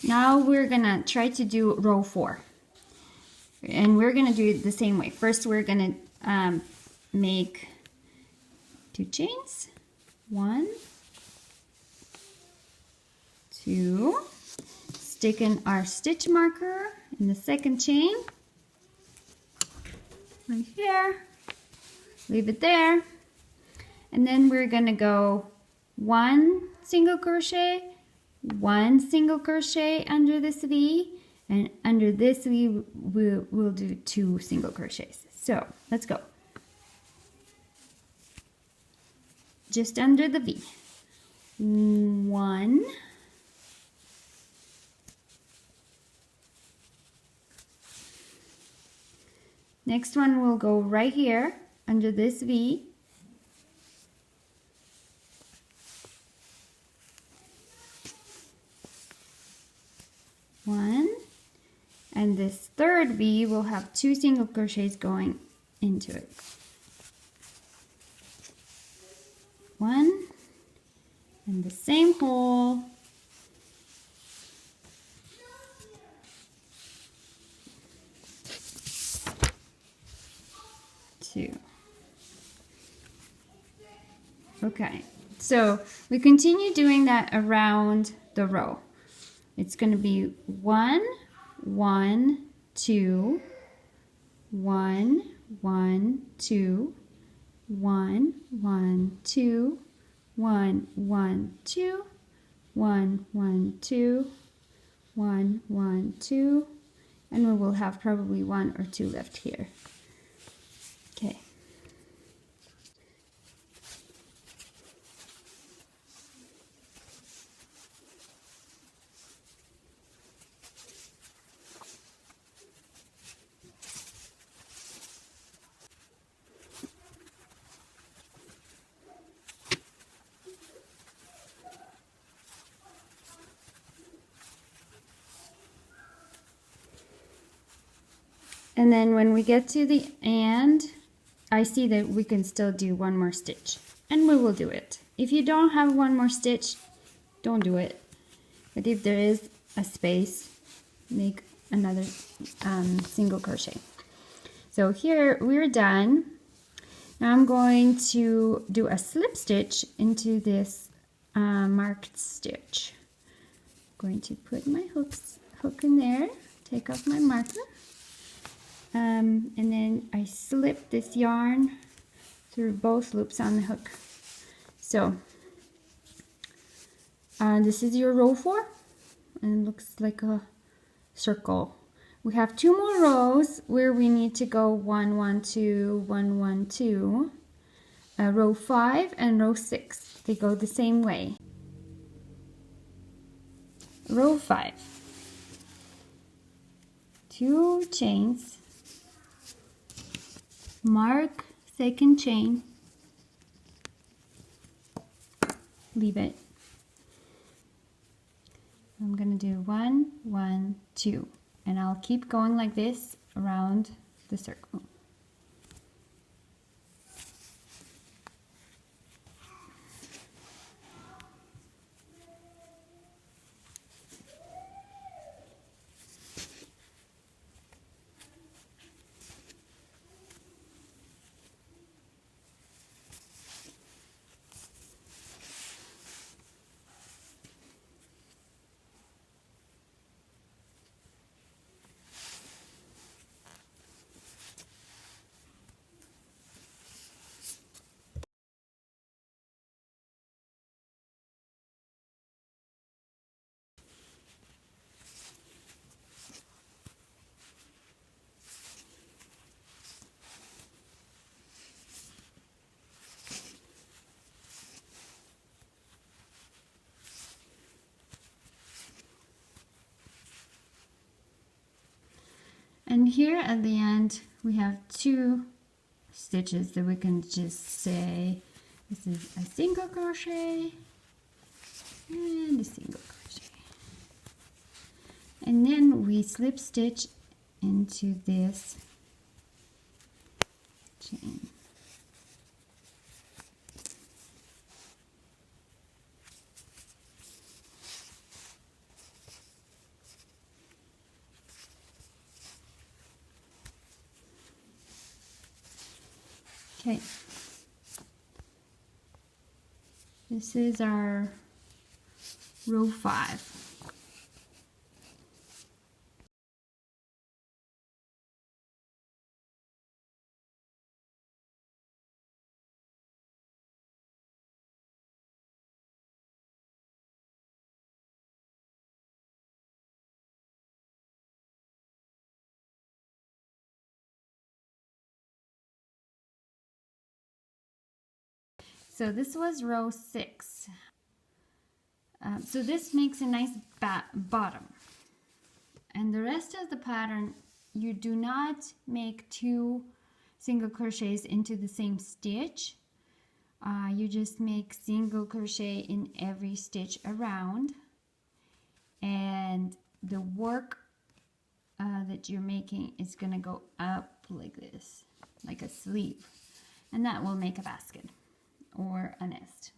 Now we're gonna try to do row 4, and we're gonna do it the same way. First we're gonna make 2 chains, 1, 2, stick in our stitch marker in the second chain, right here, leave it there, and then we're gonna go 1 single crochet, 1 single crochet under this V, and under this V we'll do 2 single crochets. So let's go. Just under the V. 1, next one will go right here under this V. 1, and this third V will have 2 single crochets going into it. 1, and the same hole, 2. Okay, so we continue doing that around the row. It's going to be 1, 1, 2, 1, 1, 2, 1, 1, 2, 1, 1, 2, 1, 1, 2, 1, 1, 2, and we will have probably 1 or 2 left here. Okay. And then when we get to the end, I see that we can still do 1 more stitch, and we will do it. If you don't have 1 more stitch, don't do it. But if there is a space, make another single crochet. So here we're done. Now I'm going to do a slip stitch into this marked stitch. I'm going to put my hook in there, take off my marker. And then I slip this yarn through both loops on the hook. So this is your row 4, and it looks like a circle. We have 2 more rows where we need to go 1, 1, 2, 1, 1, 2. Row 5 and row 6, they go the same way. Row 5, 2 chains, mark second chain, leave it. I'm going to do 1, 1, 2, and I'll keep going like this around the circle. And here at the end we have 2 stitches that we can just say this is a single crochet and a single crochet, and then we slip stitch into this chain. Okay. This is our row 5. So this was row 6. So this makes a nice bottom. And the rest of the pattern, you do not make 2 single crochets into the same stitch. You just make single crochet in every stitch around, and the work that you're making is gonna go up like this, like a sleeve, and that will make a basket or a nest.